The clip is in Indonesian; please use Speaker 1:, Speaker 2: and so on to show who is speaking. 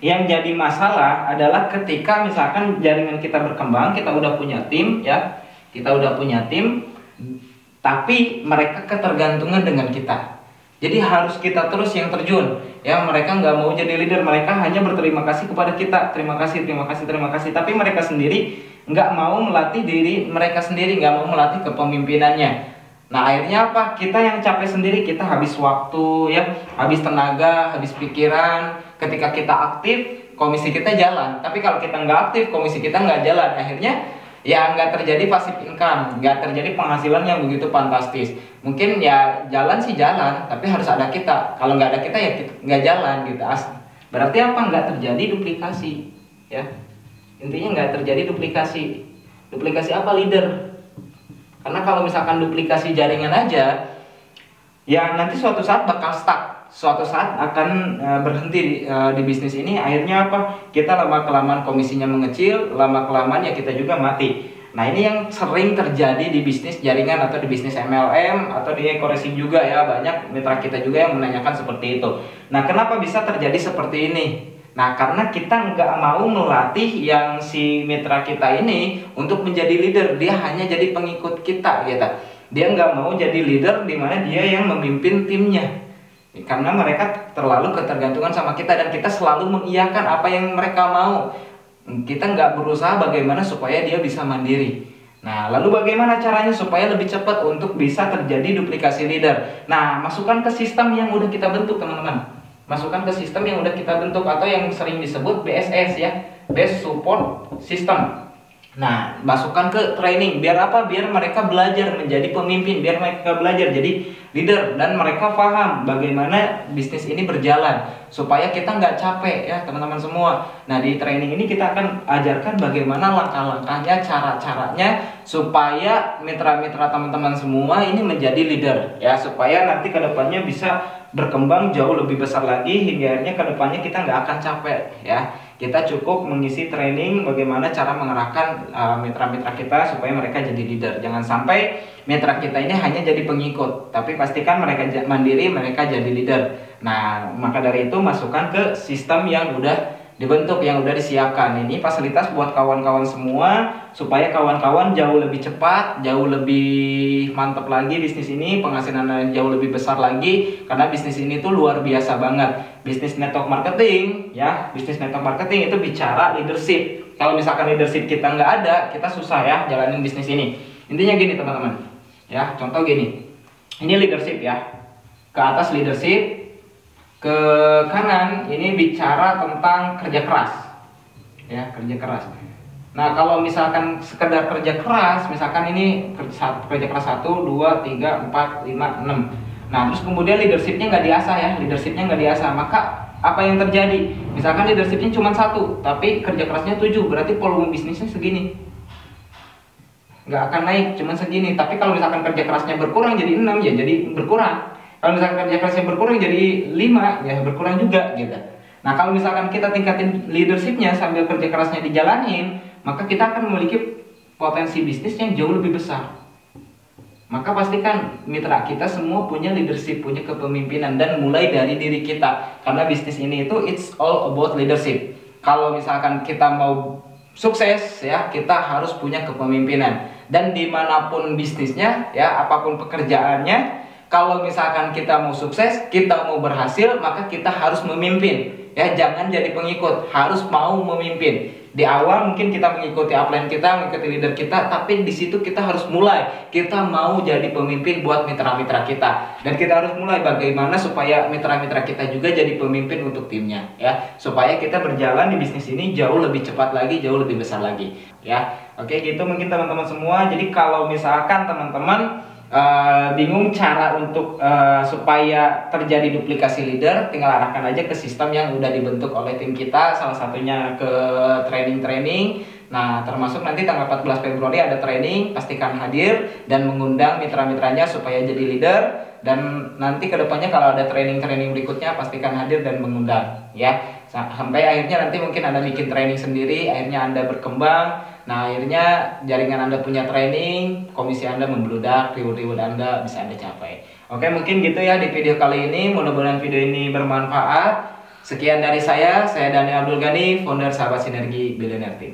Speaker 1: Yang jadi masalah adalah ketika misalkan jaringan kita berkembang, kita udah punya tim ya, kita udah punya tim, tapi mereka ketergantungan dengan kita. Jadi harus kita terus yang terjun ya. Mereka nggak mau jadi leader, mereka hanya berterima kasih kepada kita, terima kasih, terima kasih, terima kasih. Tapi mereka sendiri nggak mau melatih diri mereka sendiri, nggak mau melatih kepemimpinannya. Nah akhirnya apa? Kita yang capek sendiri, kita habis waktu ya, habis tenaga, habis pikiran. Ketika kita aktif, komisi kita jalan. Tapi kalau kita nggak aktif, komisi kita nggak jalan. Akhirnya ya nggak terjadi passive income, nggak terjadi penghasilan yang begitu fantastis. Mungkin ya jalan sih jalan, tapi harus ada kita. Kalau nggak ada kita ya nggak jalan gitu. Berarti apa? Nggak terjadi duplikasi ya. Intinya nggak terjadi duplikasi. Duplikasi apa? Leader. Karena kalau misalkan duplikasi jaringan aja, ya nanti suatu saat bakal stuck. Suatu saat akan berhenti di bisnis ini. Akhirnya apa? Kita lama kelamaan komisinya mengecil, lama kelamaan ya kita juga mati. Nah ini yang sering terjadi di bisnis jaringan atau di bisnis MLM atau di e-koreksi juga ya. Banyak mitra kita juga yang menanyakan seperti itu. Nah kenapa bisa terjadi seperti ini? Nah karena kita nggak mau melatih yang si mitra kita ini untuk menjadi leader. Dia hanya jadi pengikut kita gitu. Dia nggak mau jadi leader di mana dia yang memimpin timnya. Karena mereka terlalu ketergantungan sama kita dan kita selalu mengiyakan apa yang mereka mau. Kita nggak berusaha bagaimana supaya dia bisa mandiri. Nah lalu bagaimana caranya supaya lebih cepat untuk bisa terjadi duplikasi leader? Nah masukkan ke sistem yang udah kita bentuk teman-teman. Masukkan ke sistem yang udah kita bentuk atau yang sering disebut BSS ya, Best Support System. Nah, masukkan ke training. Biar apa? Biar mereka belajar menjadi pemimpin, biar mereka belajar jadi leader dan mereka paham bagaimana bisnis ini berjalan supaya kita nggak capek ya teman-teman semua. Nah di training ini kita akan ajarkan bagaimana langkah-langkahnya, cara-caranya supaya mitra-mitra teman-teman semua ini menjadi leader ya, supaya nanti kedepannya bisa berkembang jauh lebih besar lagi hingga akhirnya kedepannya kita nggak akan capek ya. Kita cukup mengisi training bagaimana cara mengerahkan mitra-mitra kita supaya mereka jadi leader. Jangan sampai mitra kita ini hanya jadi pengikut, tapi pastikan mereka mandiri, mereka jadi leader. Nah, maka dari itu masukkan ke sistem yang udah dibentuk, yang udah disiapkan. Ini fasilitas buat kawan-kawan semua supaya kawan-kawan jauh lebih cepat, jauh lebih mantap lagi bisnis ini, penghasilan jauh lebih besar lagi karena bisnis ini tuh luar biasa banget. Bisnis network marketing ya, bisnis network marketing itu bicara leadership. Kalau misalkan leadership kita nggak ada, kita susah ya jalanin bisnis ini. Intinya gini teman-teman ya, contoh gini, ini leadership ya, ke atas leadership, ke kanan ini bicara tentang kerja keras ya, kerja keras. Nah kalau misalkan sekedar kerja keras, misalkan ini kerja keras 1, 2, 3, 4, 5, 6. Nah terus kemudian leadershipnya nggak diasah ya, leadershipnya nggak diasah, maka apa yang terjadi? Misalkan leadershipnya cuma 1 tapi kerja kerasnya 7, berarti volume bisnisnya segini, nggak akan naik, cuma segini. Tapi kalau misalkan kerja kerasnya berkurang jadi 6 ya jadi berkurang. Kalau misalkan kerja kerasnya berkurang jadi 5 ya berkurang juga gitu. Nah kalau misalkan kita tingkatin leadershipnya sambil kerja kerasnya dijalanin, maka kita akan memiliki potensi bisnis yang jauh lebih besar. Maka pastikan mitra kita semua punya leadership, punya kepemimpinan, dan mulai dari diri kita. Karena bisnis ini itu it's all about leadership. Kalau misalkan kita mau sukses ya, kita harus punya kepemimpinan. Dan dimanapun bisnisnya ya, apapun pekerjaannya, kalau misalkan kita mau sukses, kita mau berhasil, maka kita harus memimpin. Ya, jangan jadi pengikut, harus mau memimpin. Di awal mungkin kita mengikuti upline kita, mengikuti leader kita, tapi di situ kita harus mulai. Kita mau jadi pemimpin buat mitra-mitra kita. Dan kita harus mulai bagaimana supaya mitra-mitra kita juga jadi pemimpin untuk timnya, ya. Supaya kita berjalan di bisnis ini jauh lebih cepat lagi, jauh lebih besar lagi, ya. Oke, gitu mungkin teman-teman semua. Jadi kalau misalkan teman-teman bingung cara untuk supaya terjadi duplikasi leader, tinggal arahkan aja ke sistem yang udah dibentuk oleh tim kita, salah satunya ke training-training. Nah termasuk nanti tanggal 14 Februari ada training, pastikan hadir dan mengundang mitra-mitranya supaya jadi leader. Dan nanti kedepannya kalau ada training-training berikutnya pastikan hadir dan mengundang ya, sampai akhirnya nanti mungkin Anda bikin training sendiri, akhirnya Anda berkembang. Nah akhirnya jaringan Anda punya training, komisi Anda membludak, reward Anda bisa Anda capai. Oke, mungkin gitu ya di video kali ini. Mudah-mudahan video ini bermanfaat. Sekian dari saya Daniel Abdul Ghani, founder Sahabat Sinergi Billionaire Team.